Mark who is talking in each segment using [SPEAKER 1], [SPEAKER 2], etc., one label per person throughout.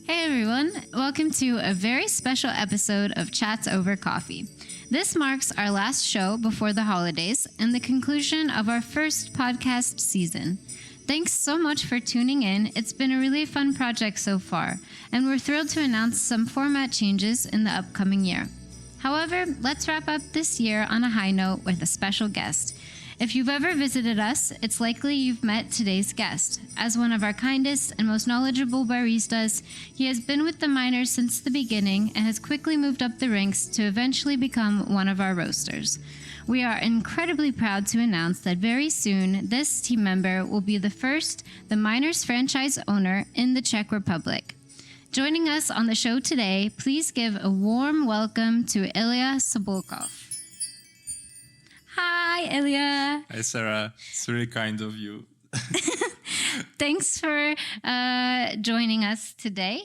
[SPEAKER 1] Hey everyone, welcome to a very special episode of Chats Over Coffee. This marks our last show before the holidays and the conclusion of our first podcast season. Thanks so much for tuning in. It's been a really fun project so far, and we're thrilled to announce some format changes in the upcoming year. However, let's wrap up this year on a high note with a special guest. If you've ever visited us, it's likely you've met today's guest. As one of our kindest and most knowledgeable baristas, he has been with the miners since the beginning and has quickly moved up the ranks to eventually become one of our roasters. We are incredibly proud to announce that very soon, this team member will be the miners franchise owner in the Czech Republic. Joining us on the show today, please give a warm welcome to Ilya Sablukov. Hi, Ilya.
[SPEAKER 2] Hi, Sarah. It's really kind of you.
[SPEAKER 1] Thanks for joining us today.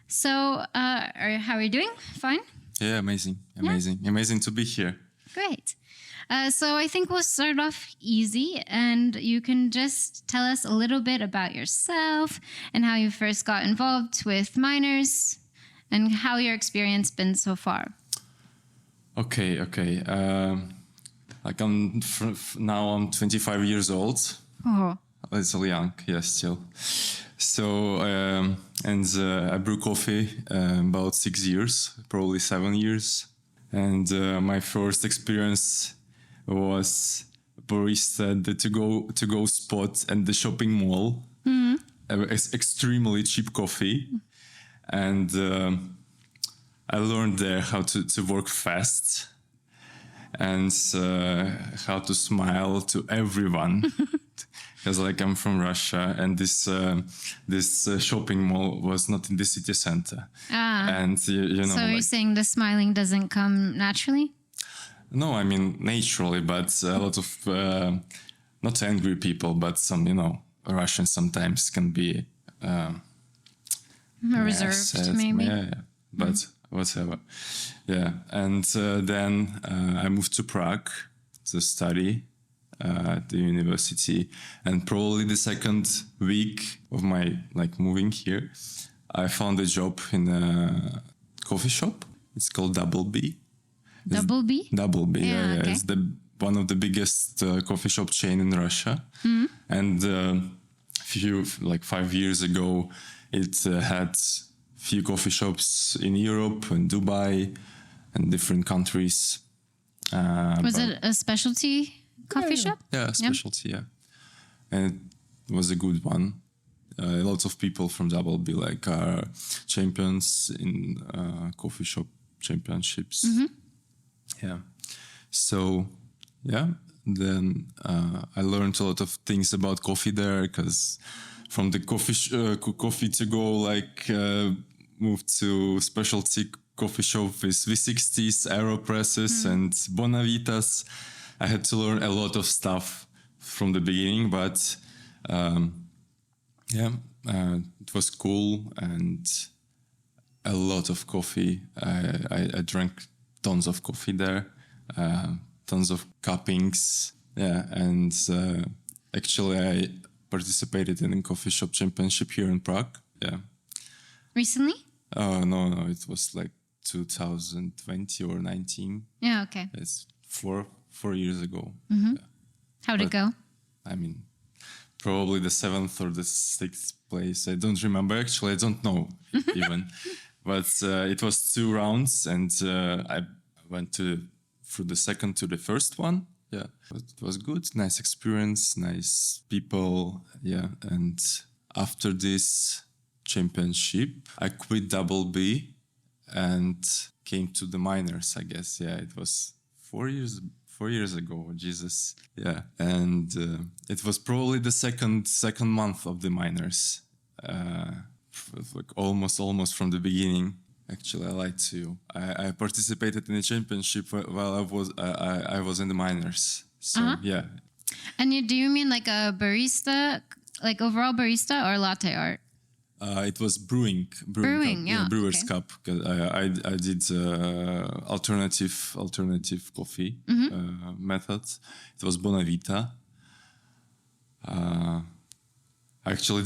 [SPEAKER 1] So, how are you doing? Fine?
[SPEAKER 2] Yeah, amazing. Amazing to be here.
[SPEAKER 1] Great. So I think we'll start off easy, and you can just tell us a little bit about yourself and how you first got involved with miners and how your experience been so far.
[SPEAKER 2] Okay. Now I'm 25 years old.
[SPEAKER 1] Oh.
[SPEAKER 2] A little young, yes, still. So, I brew coffee about 6 years, probably 7 years. And my first experience was barista at the to-go spot at the shopping mall. Extremely cheap coffee. And I learned there how to work fast. And how to smile to everyone, because I'm from Russia, and this shopping mall was not in the city center. And you know.
[SPEAKER 1] So you're saying the smiling doesn't come naturally?
[SPEAKER 2] No, I mean naturally, but a lot of not angry people, but some Russians sometimes can be
[SPEAKER 1] reserved, maybe.
[SPEAKER 2] Yeah, but. Whatever. Yeah. And then I moved to Prague to study at the university. And probably the second week of my moving here, I found a job in a coffee shop. It's called Double B.
[SPEAKER 1] Double B?
[SPEAKER 2] Double B, yeah.
[SPEAKER 1] Okay.
[SPEAKER 2] It's one of the biggest coffee shop chain in Russia. Mm-hmm. And 5 years ago, it had few coffee shops in Europe and Dubai and different countries.
[SPEAKER 1] Was it a specialty coffee shop?
[SPEAKER 2] Yeah, specialty, yeah. And it was a good one. Lots of people from Double B are champions in coffee shop championships. Mm-hmm. Yeah. So, yeah. Then I learned a lot of things about coffee there, because from the coffee to go, moved to specialty coffee shop with V60s, AeroPresses, and Bonavitas. I had to learn a lot of stuff from the beginning, but it was cool, and a lot of coffee. I drank tons of coffee there, tons of cuppings. Yeah, and actually I participated in a coffee shop championship here in Prague. Yeah.
[SPEAKER 1] Recently?
[SPEAKER 2] Oh, no. It was 2020 or 19.
[SPEAKER 1] Yeah, okay.
[SPEAKER 2] It's 4 years ago.
[SPEAKER 1] Mm-hmm.
[SPEAKER 2] Yeah.
[SPEAKER 1] How'd it go?
[SPEAKER 2] I mean, probably the 7th or the 6th place. I don't remember. Actually, I don't know even. But it was 2 rounds, and I went through the second to the first one. Yeah, it was good. Nice experience, nice people. Yeah, and after this championship, I quit Double B and came to the miners, I guess. Yeah, it was 4 years ago. Jesus. Yeah, and it was probably the second month of the miners. Almost from the beginning. Actually, I lied to you. I participated in the championship while I was in the miners. So yeah.
[SPEAKER 1] And do you mean a barista, overall barista, or latte art?
[SPEAKER 2] It was brewing cup,
[SPEAKER 1] yeah,
[SPEAKER 2] Brewers
[SPEAKER 1] okay.
[SPEAKER 2] Cup. I did alternative coffee method. It was Bonavita, Actually,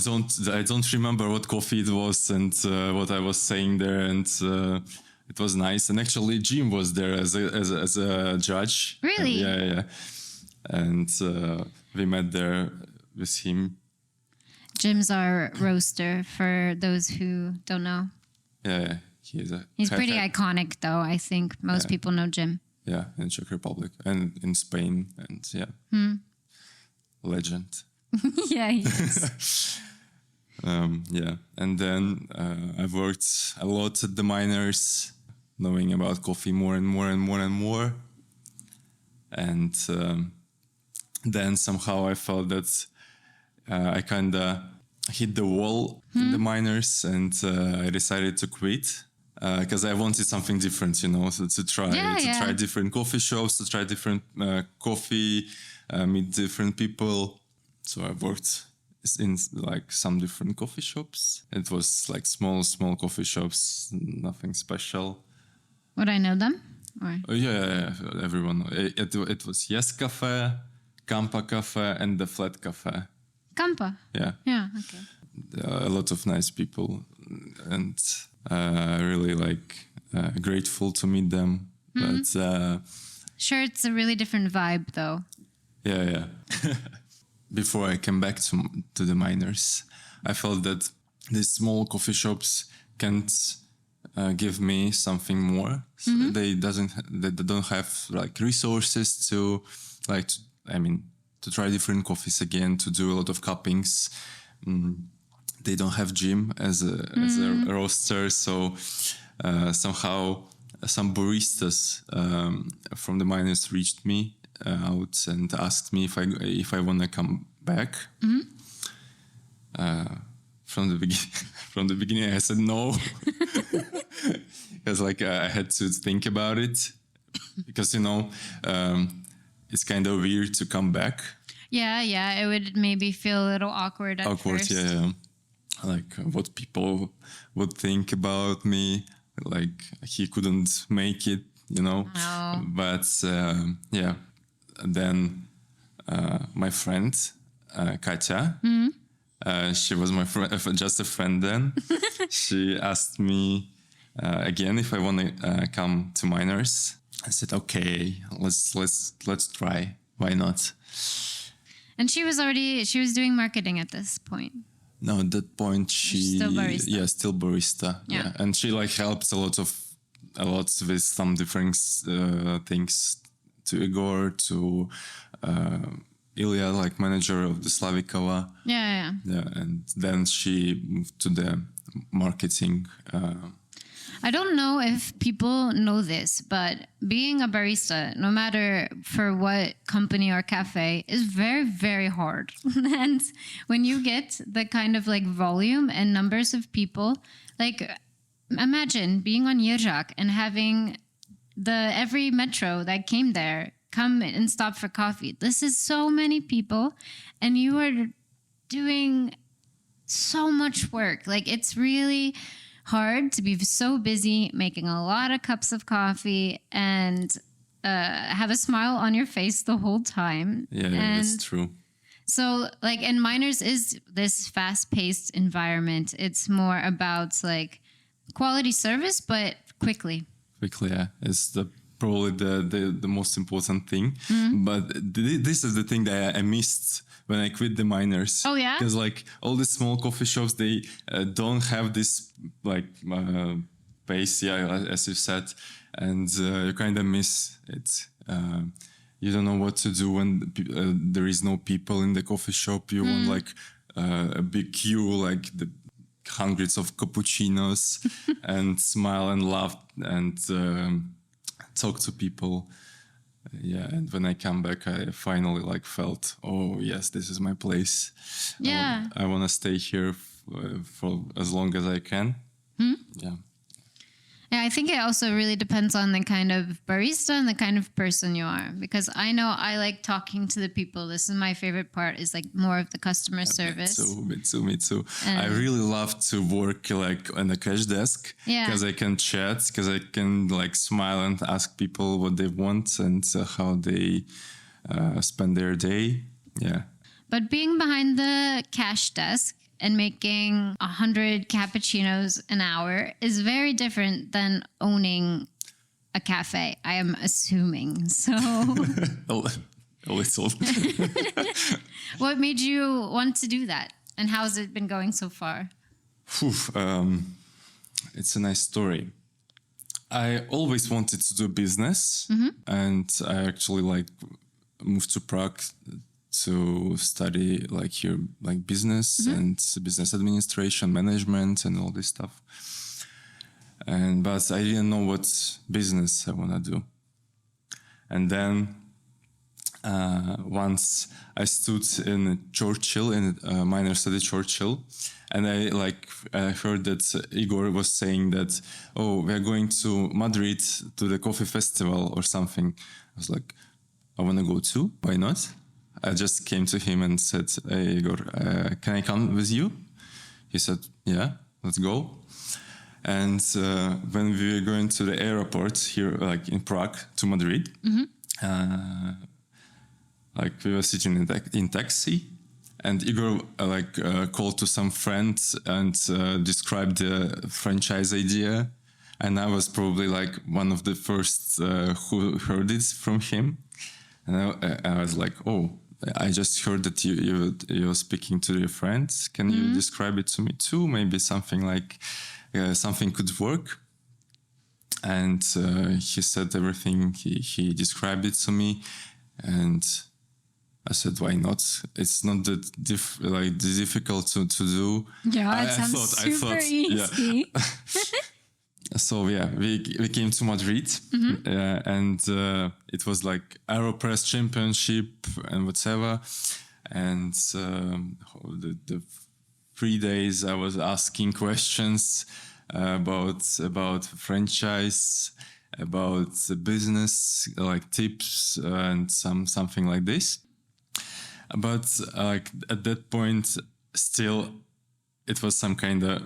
[SPEAKER 2] I don't remember what coffee it was and what I was saying there, and it was nice. And actually, Jim was there as a judge.
[SPEAKER 1] Really?
[SPEAKER 2] Yeah. And we met there with him.
[SPEAKER 1] Jim's our roaster, for those who don't know.
[SPEAKER 2] Yeah,
[SPEAKER 1] he's pretty iconic, though. I think most people know Jim.
[SPEAKER 2] Yeah, in Czech Republic and in Spain, and legend.
[SPEAKER 1] Yeah, he is.
[SPEAKER 2] And then I've worked a lot at the Miners, knowing about coffee more and more and more and more. And then somehow I felt that I kind of hit the wall in the Miners, and I decided to quit because I wanted something different, to try different coffee shops, to try different coffee, meet different people. So I worked in like some different coffee shops. It was like small coffee shops, nothing special.
[SPEAKER 1] Would I know them? Or?
[SPEAKER 2] Yeah, everyone. It was Yes Cafe, Kampa Cafe, and the Flat Cafe.
[SPEAKER 1] Kampa?
[SPEAKER 2] Yeah.
[SPEAKER 1] Yeah, okay.
[SPEAKER 2] A lot of nice people, and really grateful to meet them. But
[SPEAKER 1] sure, it's a really different vibe, though.
[SPEAKER 2] Yeah. Before I came back to the Miners, I felt that these small coffee shops can't give me something more. So they don't have like resources to try different coffees again, to do a lot of cuppings. They don't have Jim as a roaster, so somehow some baristas from the Miners reached me out and asked me if I want to come back. From the beginning, I said no, because I had to think about it, because it's kind of weird to come back.
[SPEAKER 1] Yeah, it would maybe feel a little awkward at first.
[SPEAKER 2] Yeah. Like what people would think about me, like he couldn't make it,
[SPEAKER 1] No.
[SPEAKER 2] But then my friend Katya, she was my friend, just a friend then. She asked me again if I want to come to Miners. I said, okay, let's try. Why not?
[SPEAKER 1] And she was doing marketing at this point.
[SPEAKER 2] No, at that point
[SPEAKER 1] Still barista.
[SPEAKER 2] Yeah, still barista.
[SPEAKER 1] Yeah.
[SPEAKER 2] And she helped a lot with some different things to Egor, to Ilya, manager of the Slavikova.
[SPEAKER 1] Yeah.
[SPEAKER 2] Yeah, and then she moved to the marketing.
[SPEAKER 1] I don't know if people know this, but being a barista, no matter for what company or cafe, is very, very hard. And when you get the kind of volume and numbers of people, imagine being on Jiřák and having every metro that came there come and stop for coffee. This is so many people, and you are doing so much work. It's really hard to be so busy making a lot of cups of coffee and have a smile on your face the whole time.
[SPEAKER 2] Yeah, that's true.
[SPEAKER 1] So and Miners is this fast-paced environment. It's more about quality service, but quickly.
[SPEAKER 2] Yeah. It's probably the most important thing. But this is the thing that I missed when I quit the Miners.
[SPEAKER 1] Oh, yeah?
[SPEAKER 2] Because all the small coffee shops, they don't have this pace, as you said, and you kind of miss it. You don't know what to do when there is no people in the coffee shop. You want a big queue, the hundreds of cappuccinos, and smile and laugh and talk to people. Yeah, and when I come back, I finally felt, oh yes, this is my place.
[SPEAKER 1] Yeah,
[SPEAKER 2] I want to stay here for as long as I can.
[SPEAKER 1] Yeah, I think it also really depends on the kind of barista and the kind of person you are. Because I know I like talking to the people. This is my favorite part, is more of the customer service.
[SPEAKER 2] Me too. I really love to work on the cash desk.
[SPEAKER 1] Yeah.
[SPEAKER 2] Because I can chat, because I can smile and ask people what they want and how they spend their day. Yeah.
[SPEAKER 1] But being behind the cash desk and making 100 cappuccinos an hour is very different than owning a cafe, I am assuming. So
[SPEAKER 2] a little.
[SPEAKER 1] what made you want to do that? And how has it been going so far?
[SPEAKER 2] It's a nice story. I always wanted to do business, and I actually moved to Prague to study business and business administration, management, and all this stuff. But I didn't know what business I want to do. And then once I stood in Churchill, in minor study Churchill, and I heard that Egor was saying that, oh, we're going to Madrid to the coffee festival or something. I was like, I want to go too. Why not? I just came to him and said, hey, Egor, can I come with you? He said, yeah, let's go. And when we were going to the airport here, in Prague to Madrid, we were sitting in taxi, and Igor called to some friends and described the franchise idea, and I was probably one of the first who heard it from him, and I was like, oh, I just heard that you're speaking to your friends. Can you describe it to me too? Maybe something something could work. And he said everything. He described it to me, and I said, "Why not? It's not that difficult to do."
[SPEAKER 1] Yeah, it sounds super easy.
[SPEAKER 2] Yeah. So we came to Madrid, and it was Aeropress Championship and whatever. And the 3 days I was asking questions about franchise, about the business, tips and something like this. But at that point, still, it was some kind of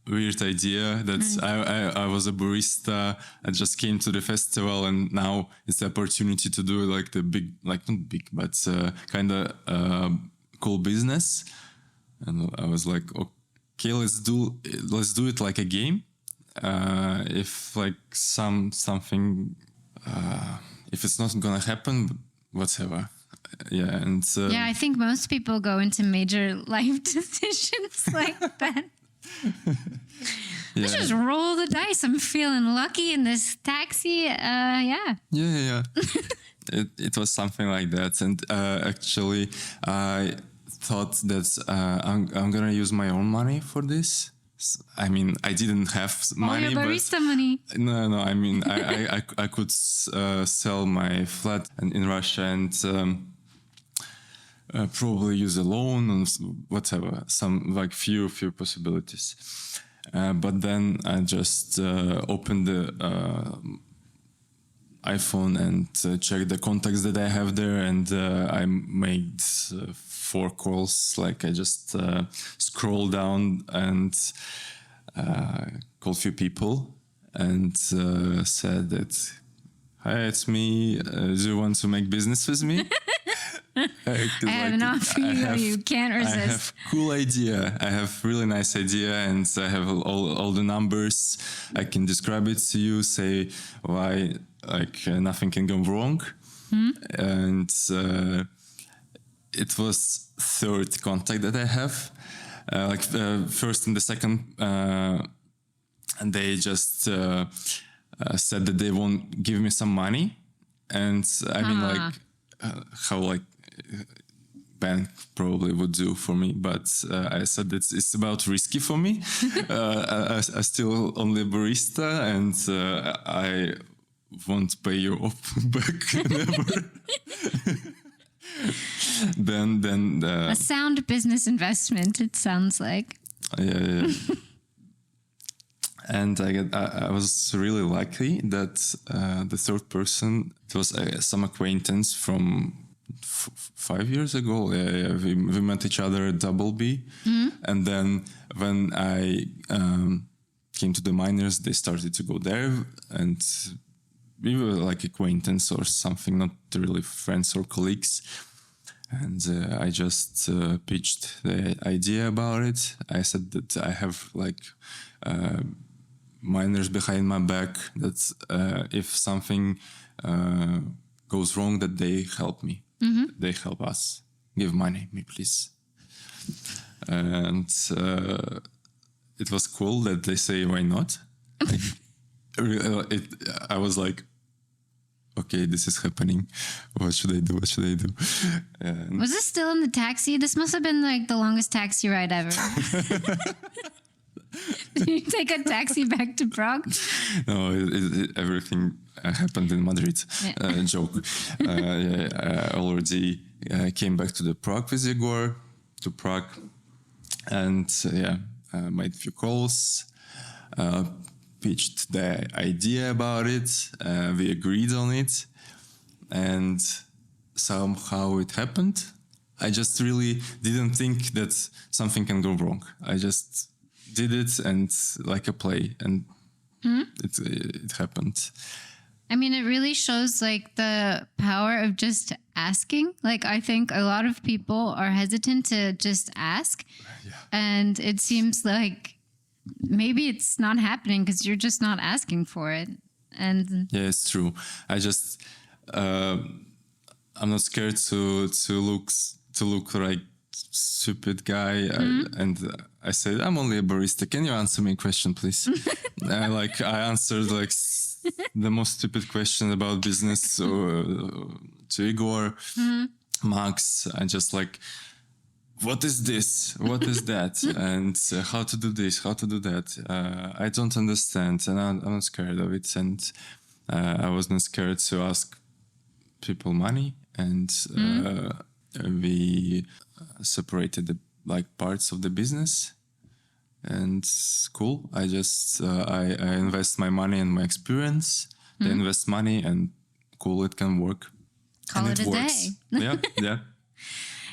[SPEAKER 2] weird idea that I was a barista. I just came to the festival, and now it's the opportunity to do the big, not big, but kind of cool business. And I was like, okay, let's do it like a game. If something, if it's not gonna happen, whatever. Yeah, and
[SPEAKER 1] I think most people go into major life decisions like that. Let's just roll the dice. I'm feeling lucky in this taxi. Yeah.
[SPEAKER 2] It was something like that, and actually, I thought that I'm gonna use my own money for this. I mean, I didn't have money.
[SPEAKER 1] Your barista money.
[SPEAKER 2] No. I mean, I could sell my flat in Russia and probably use a loan and whatever. Some few possibilities. But then I just opened the iPhone and checked the contacts that I have there, and I made 4 calls. I just scrolled down and called a few people and said that, hi, it's me. Do you want to make business with me?
[SPEAKER 1] I have an offer you can't resist.
[SPEAKER 2] I have cool idea. I have really nice idea, and I have all the numbers. I can describe it to you, say why nothing can go wrong. And it was 3rd contact that I have. First and the second, and they just said that they won't give me some money, and I mean how bank probably would do for me, but I said that it's about risky for me. I still only barista, and I won't pay you off back never. Then
[SPEAKER 1] a sound business investment, it sounds like.
[SPEAKER 2] Yeah. And I was really lucky that the 3rd person, it was some acquaintance from 5 years ago. We met each other at Double B. And then when I came to the miners, they started to go there, and we were acquaintance or something, not really friends or colleagues. And I just pitched the idea about it. I said that I have like miners behind my back, that if something goes wrong, that they help me. They help us. Give money, me please. And it was cool that they say, why not? I was like, okay, this is happening. What should I do? What should I do?
[SPEAKER 1] Was this still in the taxi? This must have been like the longest taxi ride ever. Did you take a taxi back to Prague?
[SPEAKER 2] No, everything happened in Madrid.
[SPEAKER 1] Yeah.
[SPEAKER 2] Joke. I already came back to the Prague with Egor, to Prague. And made a few calls, pitched the idea about it. We agreed on it. And somehow it happened. I just really didn't think that something can go wrong. I just did it and like a play, and it happened.
[SPEAKER 1] I mean, it really shows like the power of just asking. Like, I think a lot of people are hesitant to just ask.
[SPEAKER 2] Yeah.
[SPEAKER 1] And it seems like maybe it's not happening because you're just not asking for it. And
[SPEAKER 2] yeah, it's true. I just, I'm not scared to look like stupid guy. And I said, I'm only a barista. Can you answer me a question, please? I answered like the most stupid question about business to Igor, Max. I just like, what is this? What is that? And how to do this? How to do that? I don't understand, and I'm not scared of it. And I wasn't scared to ask people money, and we separated the parts of the business. And it's cool. I just I invest my money and my experience. They invest money, and cool, it can work.
[SPEAKER 1] Call
[SPEAKER 2] and
[SPEAKER 1] it a
[SPEAKER 2] works.
[SPEAKER 1] day.
[SPEAKER 2] Yeah.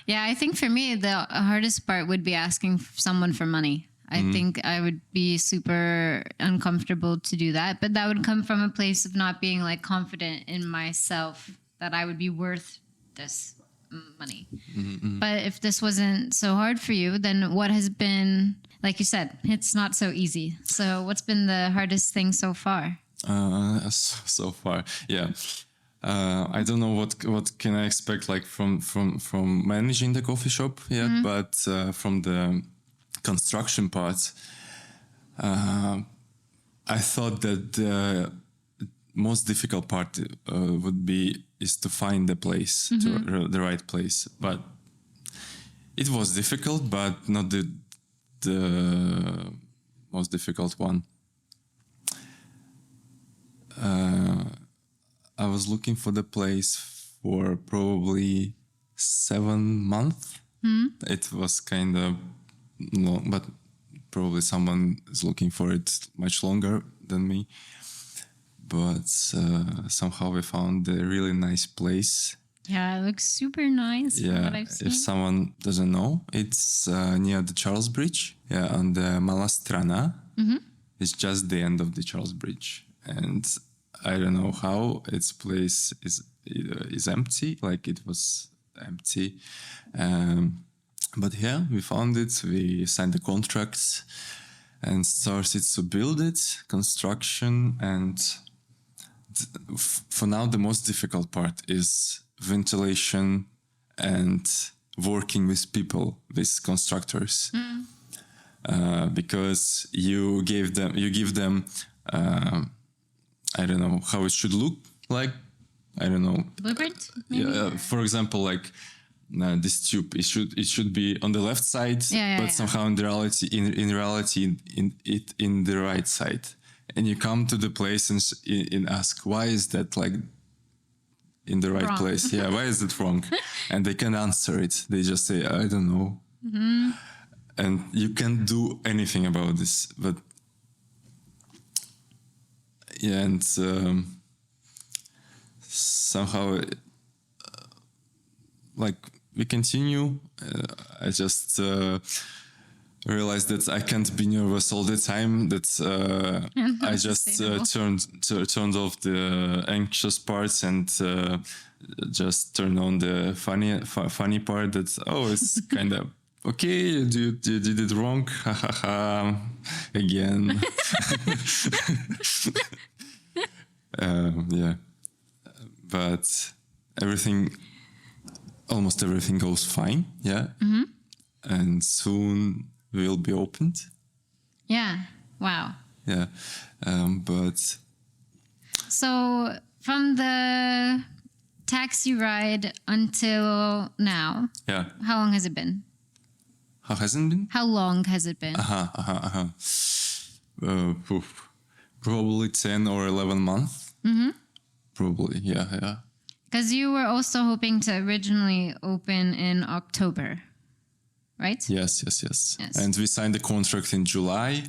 [SPEAKER 1] Yeah, I think for me, the hardest part would be asking someone for money. I think I would be super uncomfortable to do that. But that would come from a place of not being like confident in myself that I would be worth this money. But if this wasn't so hard for you, then what has been, like you said, it's not so easy. So what's been the hardest thing so far?
[SPEAKER 2] So far, yeah. I don't know what can I expect like from managing the coffee shop yet, but from the construction part, I thought that the most difficult part is to find the place, the right place. But it was difficult, but not the most difficult one. I was looking for the place for probably 7 months. It was kind of long, but probably someone is looking for it much longer than me. But somehow we found a really nice place.
[SPEAKER 1] Yeah, it looks super nice from what I've seen.
[SPEAKER 2] If someone doesn't know, it's near the Charles Bridge. Yeah, on the Mala Strana. It's just the end of the Charles Bridge. And I don't know how its place is empty, like it was empty. But yeah, we found it, we signed the contracts and started to build it, construction. And for now, the most difficult part is ventilation and working with people, with constructors. Because you give them I don't know how it should look like. I don't know.
[SPEAKER 1] Blueprint? Maybe?
[SPEAKER 2] Yeah. For example, like this tube, it should be on the left side, but somehow in reality, in the right side. And you come to the place and ask, why is that like in the right place? Yeah, why is it wrong? And they can answer it. They just say, I don't know. And you can't do anything about this, but. Yeah, and somehow, like we continue. I just realized that I can't be nervous all the time. That I just turned off the anxious parts and just turned on the funny part. That it's kind of okay. You did it wrong. Ha ha ha. Again. Yeah, but almost everything goes fine. Yeah, and soon will be opened.
[SPEAKER 1] Yeah. Wow.
[SPEAKER 2] Yeah. But
[SPEAKER 1] so from the taxi ride until now,
[SPEAKER 2] yeah.
[SPEAKER 1] How long has it been?
[SPEAKER 2] How hasn't been?
[SPEAKER 1] How long has it been?
[SPEAKER 2] Probably 10 or 11 months.
[SPEAKER 1] Mm-hmm.
[SPEAKER 2] Probably, yeah.
[SPEAKER 1] Because you were also hoping to originally open in October, right?
[SPEAKER 2] Yes. And we signed the contract in July.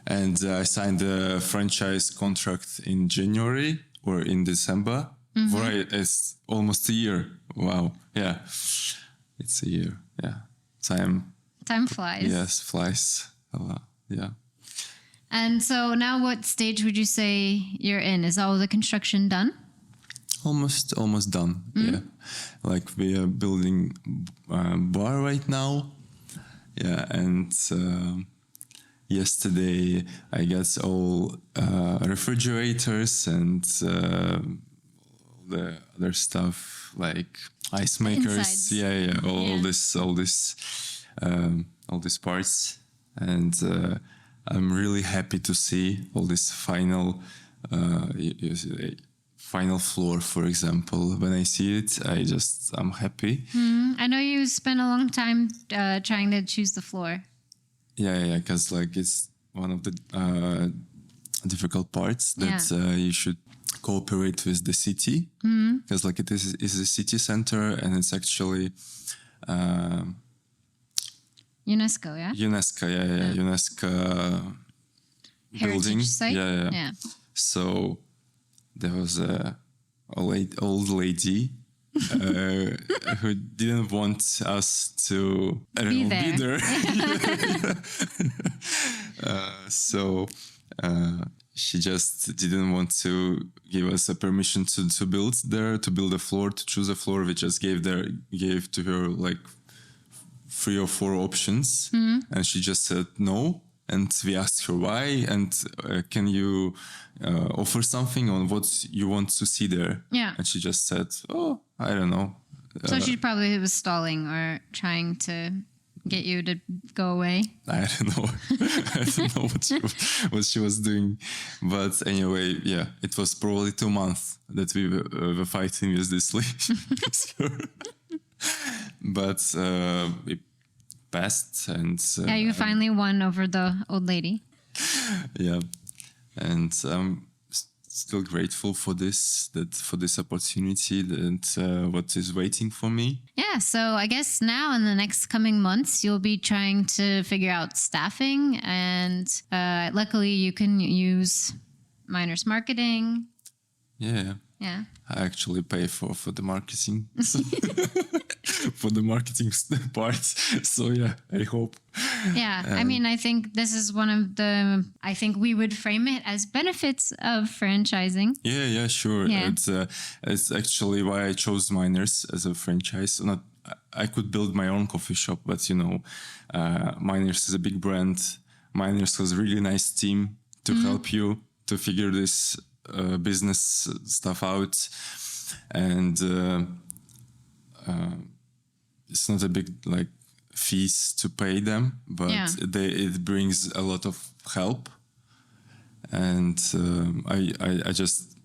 [SPEAKER 2] And I signed the franchise contract in January or in December. Right, it's almost a year. Wow, yeah. It's a year, yeah. Time
[SPEAKER 1] flies.
[SPEAKER 2] Yes, flies a lot, yeah.
[SPEAKER 1] And so now what stage would you say you're in? Is all the construction done?
[SPEAKER 2] Almost done, yeah. Like we are building a bar right now. Yeah, and yesterday I got all refrigerators and the other stuff like ice makers.
[SPEAKER 1] Insides.
[SPEAKER 2] All these parts. And I'm really happy to see all this final floor, for example. When I see it, I'm happy.
[SPEAKER 1] I know you spent a long time trying to choose the floor.
[SPEAKER 2] Yeah, because like it's one of the difficult parts that you should cooperate with the city, because like it is a city center and it's actually
[SPEAKER 1] UNESCO, yeah?
[SPEAKER 2] UNESCO, yeah. UNESCO
[SPEAKER 1] Heritage
[SPEAKER 2] building.
[SPEAKER 1] site?
[SPEAKER 2] Yeah. So there was a old lady who didn't want us to be there. So she just didn't want to give us a permission to build a floor, to choose a floor. We just gave to her like 3 or 4 options, and she just said no. And we asked her why, and can you offer something on what you want to see there?
[SPEAKER 1] Yeah.
[SPEAKER 2] And she just said, oh, I don't know.
[SPEAKER 1] So she probably was stalling or trying to get you to go away.
[SPEAKER 2] I don't know. I don't know what she was doing. But anyway, yeah, it was probably 2 months that we were fighting with this lady. But it passed, and
[SPEAKER 1] you finally won over the old lady.
[SPEAKER 2] Yeah, and I'm still grateful for this opportunity and what is waiting for me.
[SPEAKER 1] Yeah, so I guess now in the next coming months, you'll be trying to figure out staffing, and luckily you can use Miners Marketing.
[SPEAKER 2] Yeah. I actually pay for the marketing, for the marketing part. So yeah, I hope.
[SPEAKER 1] Yeah, I mean, I think this is one of the. I think we would frame it as benefits of franchising.
[SPEAKER 2] Yeah, sure.
[SPEAKER 1] Yeah.
[SPEAKER 2] It's actually why I chose Miners as a franchise. I could build my own coffee shop, but Miners is a big brand. Miners has a really nice team to help you to figure this business stuff out, and it's not a big like fees to pay them, but it brings a lot of help. And I just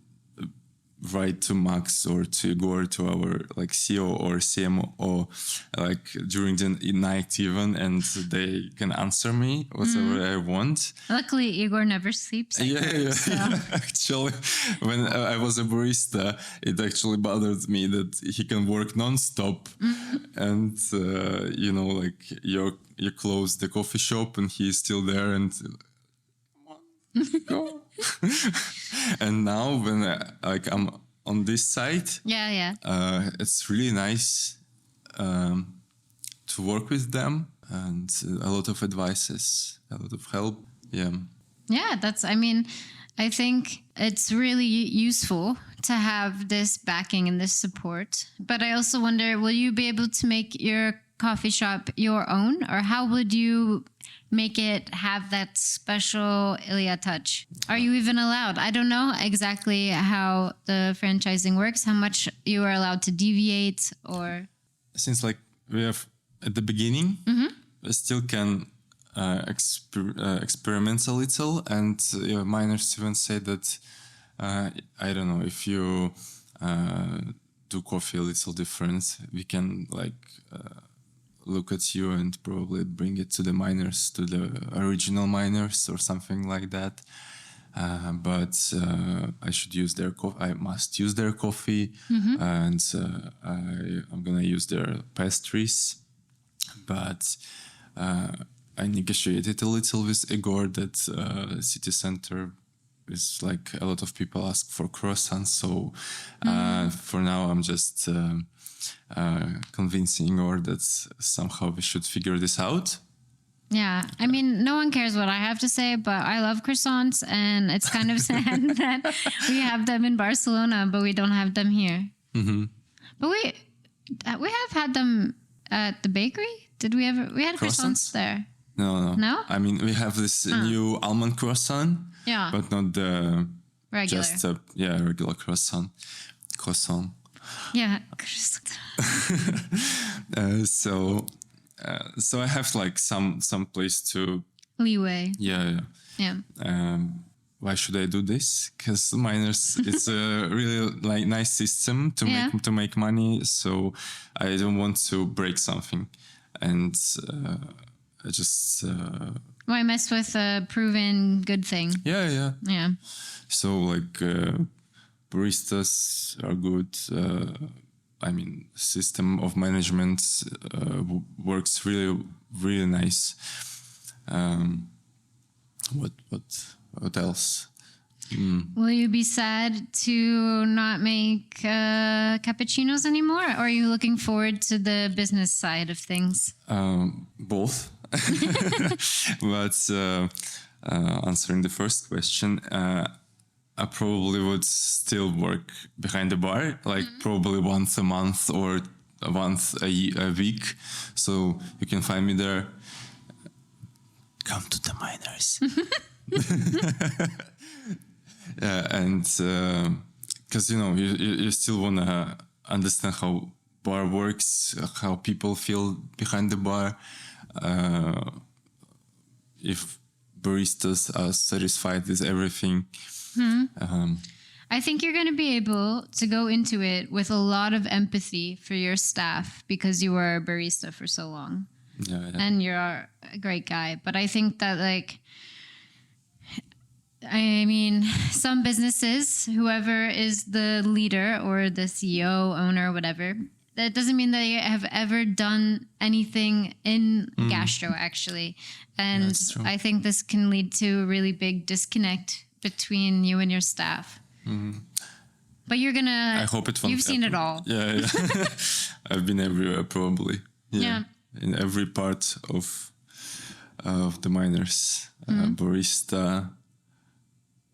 [SPEAKER 2] write to Max or to Egor, to our like CEO or CMO, like during the night even, and they can answer me whatever I want.
[SPEAKER 1] Luckily, Egor never sleeps.
[SPEAKER 2] Yeah. Actually, when I was a barista, it actually bothered me that he can work non-stop, and like you close the coffee shop and he's still there, and go. And now when I'm on this side,
[SPEAKER 1] yeah,
[SPEAKER 2] it's really nice to work with them. and a lot of advices, a lot of help. Yeah.
[SPEAKER 1] Yeah, I think it's really useful to have this backing and this support. But I also wonder, will you be able to make your coffee shop your own? Or how would you make it have that special Ilya touch? Are you even allowed? I don't know exactly how the franchising works, how much you are allowed to deviate or...
[SPEAKER 2] Since like we have at the beginning, we still can experiment a little, and miners even say that I don't know, if you do coffee a little different, we can like look at you and probably bring it to the miners, to the original miners or something like that. But I should use their coffee. I must use their coffee, and I'm gonna use their pastries. But I negotiated a little with Egor that city center is like a lot of people ask for croissants. So for now, I'm just convincing Egor that somehow we should figure this out.
[SPEAKER 1] Yeah, I mean, no one cares what I have to say, but I love croissants, and it's kind of sad that we have them in Barcelona, but we don't have them here. But we have had them at the bakery. Did we ever? We had croissants there.
[SPEAKER 2] No.
[SPEAKER 1] No?
[SPEAKER 2] I mean, we have this new almond croissant.
[SPEAKER 1] Yeah.
[SPEAKER 2] But not the
[SPEAKER 1] regular.
[SPEAKER 2] Just regular croissant.
[SPEAKER 1] Yeah.
[SPEAKER 2] So I have like some place to
[SPEAKER 1] leeway.
[SPEAKER 2] Yeah. Why should I do this? Because miners, it's a really like nice system to make money. So I don't want to break something, and I just.
[SPEAKER 1] Why mess with a proven good thing?
[SPEAKER 2] Yeah.
[SPEAKER 1] Yeah.
[SPEAKER 2] So like baristas are good. I mean, system of management works really, really nice. What else?
[SPEAKER 1] Will you be sad to not make cappuccinos anymore? Or are you looking forward to the business side of things?
[SPEAKER 2] Both. But answering the first question, I probably would still work behind the bar, like probably once a month or once a week. So you can find me there. Come to the miners. And because you still want to understand how bar works, how people feel behind the bar, if baristas are satisfied with everything.
[SPEAKER 1] I think you're going to be able to go into it with a lot of empathy for your staff because you were a barista for so long.
[SPEAKER 2] Yeah.
[SPEAKER 1] And you're a great guy. But I think that some businesses, whoever is the leader or the CEO, owner, whatever, that doesn't mean they have ever done anything in gastro, actually. And I think this can lead to a really big disconnect between you and your staff. But you're gonna...
[SPEAKER 2] I hope it won't.
[SPEAKER 1] You've seen it all.
[SPEAKER 2] Yeah. I've been everywhere, probably.
[SPEAKER 1] Yeah.
[SPEAKER 2] In every part of the miners. Barista,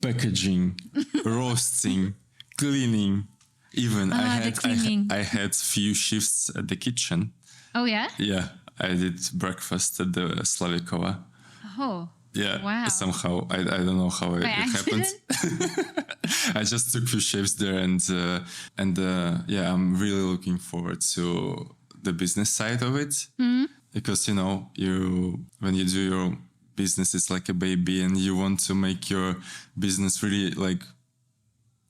[SPEAKER 2] packaging, roasting, cleaning. Even I had few shifts at the kitchen.
[SPEAKER 1] Oh, yeah?
[SPEAKER 2] Yeah. I did breakfast at the Slavikova.
[SPEAKER 1] Oh.
[SPEAKER 2] Yeah.
[SPEAKER 1] Wow.
[SPEAKER 2] Somehow, I don't know how it happened. I just took few shifts there, and I'm really looking forward to the business side of it, because when you do your business, it's like a baby, and you want to make your business really like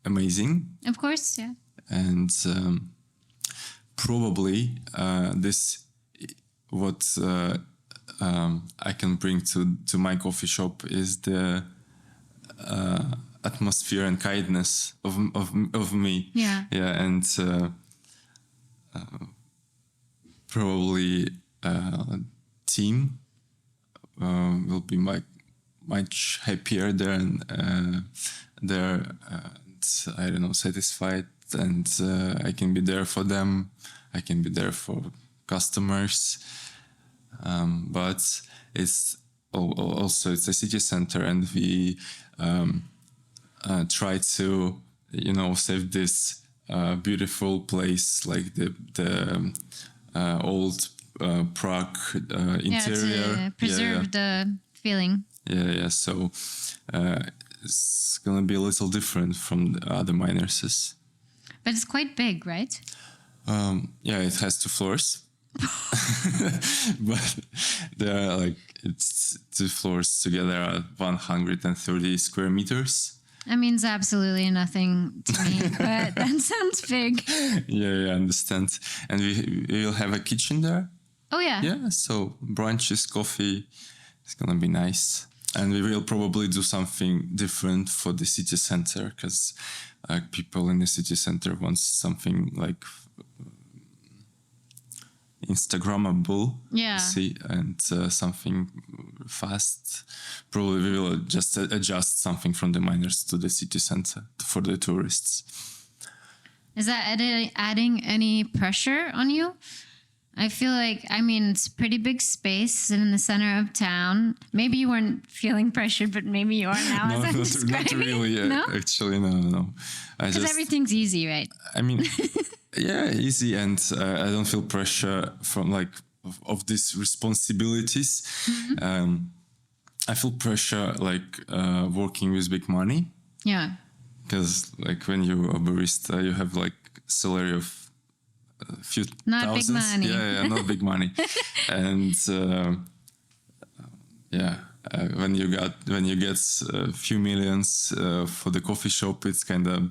[SPEAKER 2] amazing.
[SPEAKER 1] Of course, yeah.
[SPEAKER 2] And probably this what I can bring to my coffee shop is the atmosphere and kindness of me.
[SPEAKER 1] Yeah.
[SPEAKER 2] Yeah, and probably team will be much happier there, and I don't know, satisfied, and I can be there for them. I can be there for customers. but it's also it's a city center, and we try to save this beautiful place, like the old Prague interior.
[SPEAKER 1] To preserve the feeling.
[SPEAKER 2] Yeah. So it's gonna be a little different from the other miners'.
[SPEAKER 1] But it's quite big, right?
[SPEAKER 2] It has 2 floors. But they're like, it's 2 floors together at 130 square meters.
[SPEAKER 1] That means absolutely nothing to me, but that sounds big.
[SPEAKER 2] Yeah, I understand. And we will have a kitchen there.
[SPEAKER 1] Oh, yeah.
[SPEAKER 2] Yeah, so brunches, coffee, it's gonna be nice. And we will probably do something different for the city center, because people in the city center want something like Instagrammable, see, and something fast. Probably we will just adjust something from the miners to the city center for the tourists.
[SPEAKER 1] Is that adding any pressure on you? I feel like, it's a pretty big space in the center of town. Maybe you weren't feeling pressured, but maybe you are now.
[SPEAKER 2] No, not really.
[SPEAKER 1] No?
[SPEAKER 2] Actually, no.
[SPEAKER 1] Because everything's easy, right?
[SPEAKER 2] Yeah, easy, and I don't feel pressure from of these responsibilities.
[SPEAKER 1] Mm-hmm.
[SPEAKER 2] I feel pressure working with big money.
[SPEAKER 1] Yeah.
[SPEAKER 2] Because when you're a barista, you have salary of a few thousands.
[SPEAKER 1] Big money.
[SPEAKER 2] Yeah, not big money. And when you get a few millions for the coffee shop, it's kind of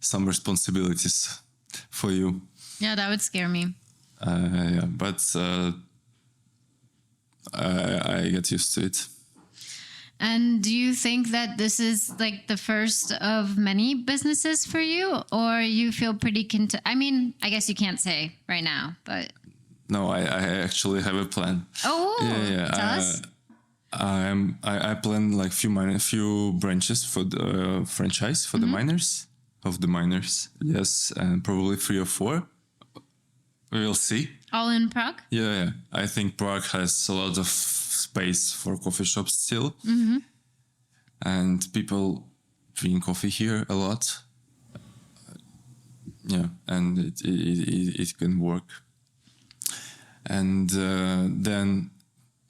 [SPEAKER 2] some responsibilities for you.
[SPEAKER 1] Yeah, that would scare me.
[SPEAKER 2] But I get used to it.
[SPEAKER 1] And do you think that this is the first of many businesses for you, or you feel pretty content? I guess you can't say right now, but
[SPEAKER 2] no, I actually have a plan.
[SPEAKER 1] Oh,
[SPEAKER 2] yeah.
[SPEAKER 1] Tell us.
[SPEAKER 2] I plan few branches for the franchise for the miners of the miners. Yes, and probably 3 or 4. We will see.
[SPEAKER 1] All in Prague?
[SPEAKER 2] Yeah. I think Prague has a lot of space for coffee shops still.
[SPEAKER 1] Mm-hmm.
[SPEAKER 2] And people drink coffee here a lot. Yeah, and it can work. And then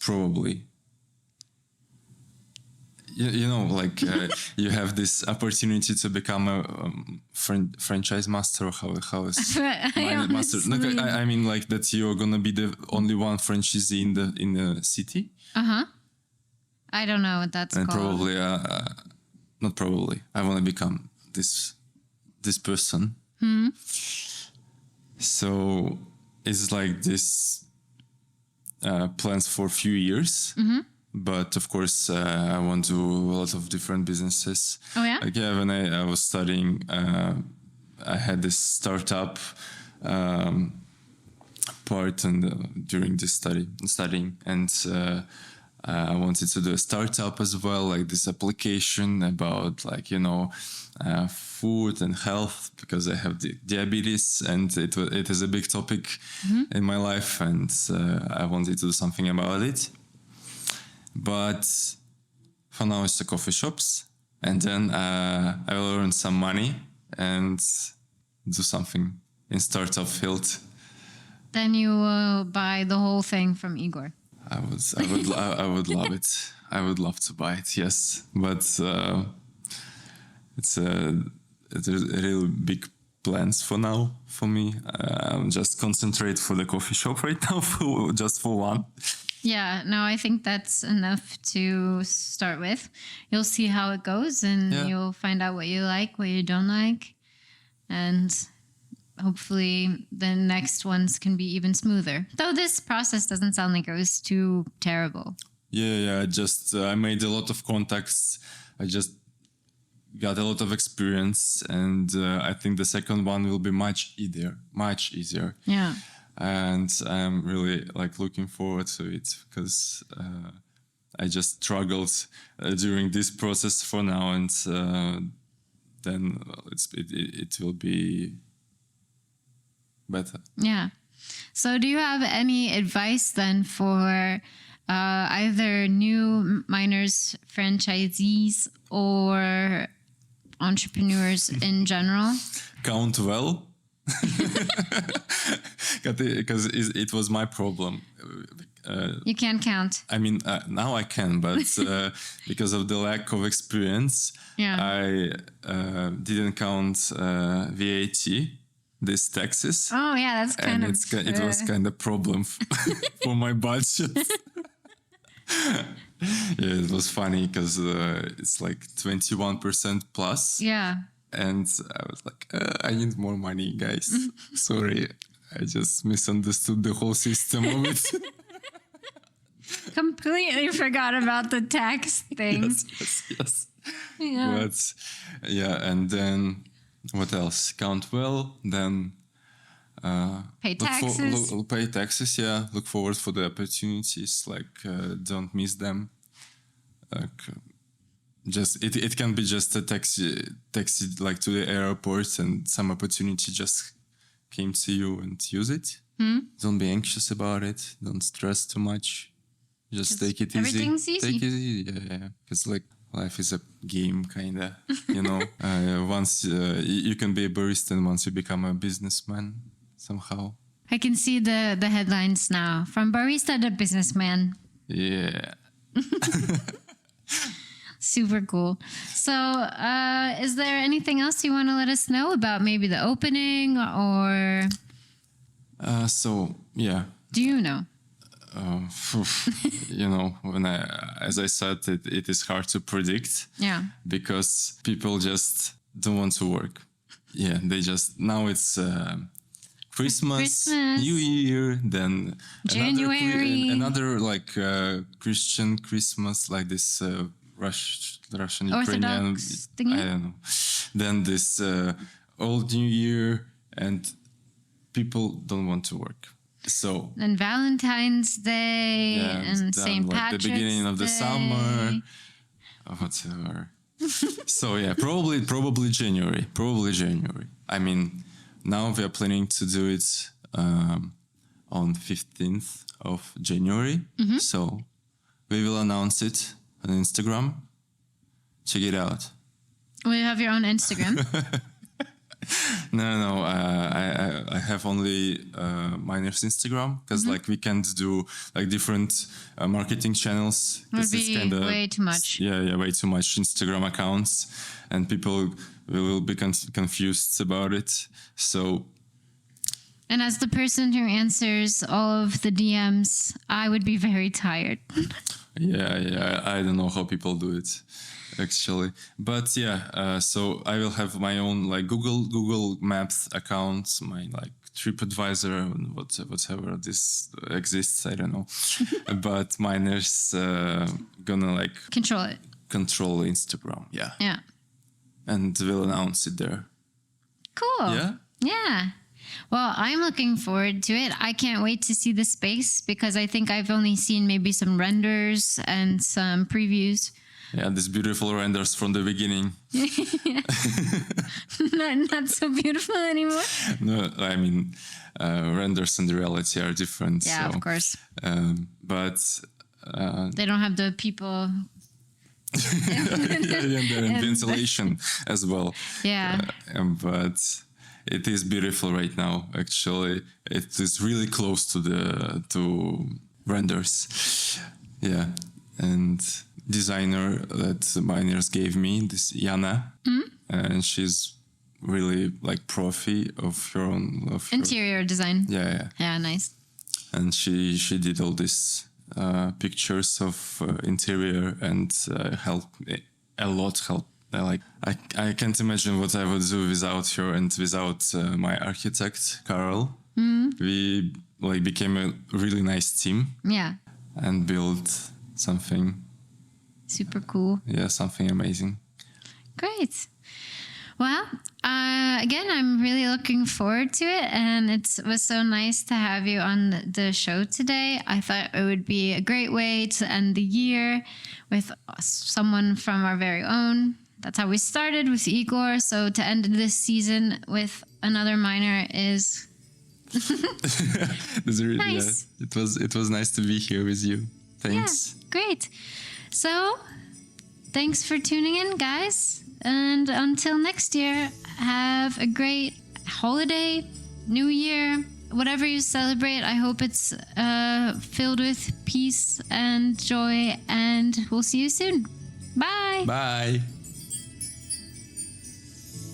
[SPEAKER 2] probably, you have this opportunity to become a franchise master, or how is master? I mean that you're gonna be the only one franchisee in the city.
[SPEAKER 1] I don't know what that's
[SPEAKER 2] and
[SPEAKER 1] called.
[SPEAKER 2] Probably, not probably. I want to become this person. So it's this plans for a few years. But of course, I want to do a lot of different businesses.
[SPEAKER 1] Oh yeah.
[SPEAKER 2] When I was studying, I had this startup part during this studying, and I wanted to do a startup as well, this application about food and health, because I have diabetes, and it is a big topic in my life, and I wanted to do something about it. But for now, it's the coffee shops, and then I will earn some money and do something in startup field. Then
[SPEAKER 1] you will buy the whole thing from Egor.
[SPEAKER 2] I would love it. I would love to buy it, yes. But it's really big plans for now for me. I'm just concentrate for the coffee shop right now, just for one.
[SPEAKER 1] Yeah, no, I think that's enough to start with. You'll see how it goes, and you'll find out what you like, what you don't like, and hopefully the next ones can be even smoother. Though this process doesn't sound like it was too terrible.
[SPEAKER 2] Yeah. I made a lot of contacts. I just got a lot of experience, and I think the second one will be much easier.
[SPEAKER 1] Yeah.
[SPEAKER 2] And I'm really looking forward to it, because I just struggled during this process for now, and then it will be better.
[SPEAKER 1] Yeah. So do you have any advice then for either new miners, franchisees, or entrepreneurs in general?
[SPEAKER 2] Count well. Because it was my problem.
[SPEAKER 1] You can't count.
[SPEAKER 2] I mean, now I can, but because of the lack of experience, I didn't count VAT, this taxes.
[SPEAKER 1] Oh yeah, that's kind
[SPEAKER 2] and
[SPEAKER 1] of.
[SPEAKER 2] it was kind of problem for my budget. Yeah, it was funny because it's like 21% plus.
[SPEAKER 1] Yeah.
[SPEAKER 2] And I was like, I need more money, guys. Sorry, I just misunderstood the whole system of it.
[SPEAKER 1] Completely forgot about the tax thing.
[SPEAKER 2] Yes.
[SPEAKER 1] Yeah.
[SPEAKER 2] But yeah, and then what else? Count well, then
[SPEAKER 1] Pay taxes.
[SPEAKER 2] Pay taxes, yeah. Look forward for the opportunities, like don't miss them. Like just it can be just a taxi like to the airport, and some opportunity just came to you and use it. Don't be anxious about it. Don't stress too much. Just take it easy.
[SPEAKER 1] Everything's easy.
[SPEAKER 2] Take it easy, yeah. Because like life is a game, kinda. You know, once you can be a barista, and once you become a businessman, somehow.
[SPEAKER 1] I can see the headlines now. From barista to businessman.
[SPEAKER 2] Yeah.
[SPEAKER 1] Super cool. So, is there anything else you want to let us know about maybe the opening or?
[SPEAKER 2] So yeah.
[SPEAKER 1] Do you know?
[SPEAKER 2] You know, as I said, it is hard to predict.
[SPEAKER 1] Yeah.
[SPEAKER 2] Because people just don't want to work. Yeah, now it's Christmas, New Year, then
[SPEAKER 1] January,
[SPEAKER 2] another like Christian Christmas, like this Russian Ukrainian.
[SPEAKER 1] Orthodox thingy?
[SPEAKER 2] I don't know. Then this old New Year, and people don't want to work. So
[SPEAKER 1] and Valentine's Day and St. Patrick's
[SPEAKER 2] the beginning of the
[SPEAKER 1] Day.
[SPEAKER 2] summer, whatever. So yeah, probably January. I mean, now we are planning to do it on 15th of January.
[SPEAKER 1] Mm-hmm.
[SPEAKER 2] So we will announce it on Instagram. Check it out.
[SPEAKER 1] We have your own Instagram.
[SPEAKER 2] No. I have only Miners Instagram because like we can't do like different marketing channels.
[SPEAKER 1] Would be way too much.
[SPEAKER 2] Yeah, way too much Instagram accounts, and people will be confused about it. So.
[SPEAKER 1] And as the person who answers all of the DMs, I would be very tired.
[SPEAKER 2] Yeah. I don't know how people do it, actually. But yeah, so I will have my own like Google Maps account, my like TripAdvisor, and whatever this exists. I don't know. But Miners gonna like control Instagram. Yeah. And we'll announce it there.
[SPEAKER 1] Cool. Yeah. Well, I'm looking forward to it. I can't wait to see the space because I think I've only seen maybe some renders and some previews.
[SPEAKER 2] Yeah, these beautiful renders from the beginning.
[SPEAKER 1] not so beautiful anymore.
[SPEAKER 2] No, I mean, renders and the reality are different.
[SPEAKER 1] Yeah,
[SPEAKER 2] so,
[SPEAKER 1] of course.
[SPEAKER 2] But
[SPEAKER 1] they don't have the people.
[SPEAKER 2] and ventilation as well.
[SPEAKER 1] Yeah.
[SPEAKER 2] But it is beautiful right now. Actually, it is really close to renders. Yeah, and designer that Miners gave me, this Jana, and she's really like profi of her own
[SPEAKER 1] interior design.
[SPEAKER 2] Yeah,
[SPEAKER 1] nice.
[SPEAKER 2] And she did all these pictures of interior and helped a lot. I can't imagine what I would do without her and without my architect Carl. We like became a really nice team.
[SPEAKER 1] Yeah.
[SPEAKER 2] And built something
[SPEAKER 1] super cool.
[SPEAKER 2] Yeah, something amazing.
[SPEAKER 1] Great. Well, again, I'm really looking forward to it, and it was so nice to have you on the show today. I thought it would be a great way to end the year with someone from our very own. That's how we started with Egor. So to end this season with another miner is Nice.
[SPEAKER 2] It was nice to be here with you. Thanks.
[SPEAKER 1] Yeah, great. So, thanks for tuning in, guys. And until next year, have a great holiday, New Year, whatever you celebrate. I hope it's filled with peace and joy. And we'll see you soon. Bye.
[SPEAKER 2] Bye.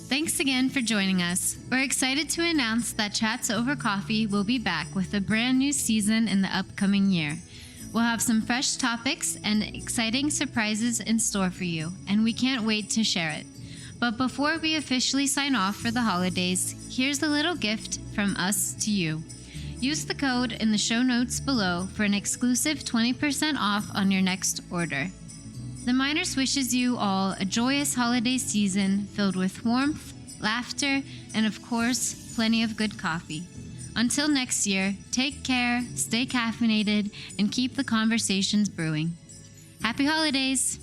[SPEAKER 1] Thanks again for joining us. We're excited to announce that Chats Over Coffee will be back with a brand new season in the upcoming year. We'll have some fresh topics and exciting surprises in store for you, and we can't wait to share it. But before we officially sign off for the holidays, here's a little gift from us to you. Use the code in the show notes below for an exclusive 20% off on your next order. The Miners wishes you all a joyous holiday season filled with warmth, laughter, and of course, plenty of good coffee. Until next year, take care, stay caffeinated, and keep the conversations brewing. Happy holidays!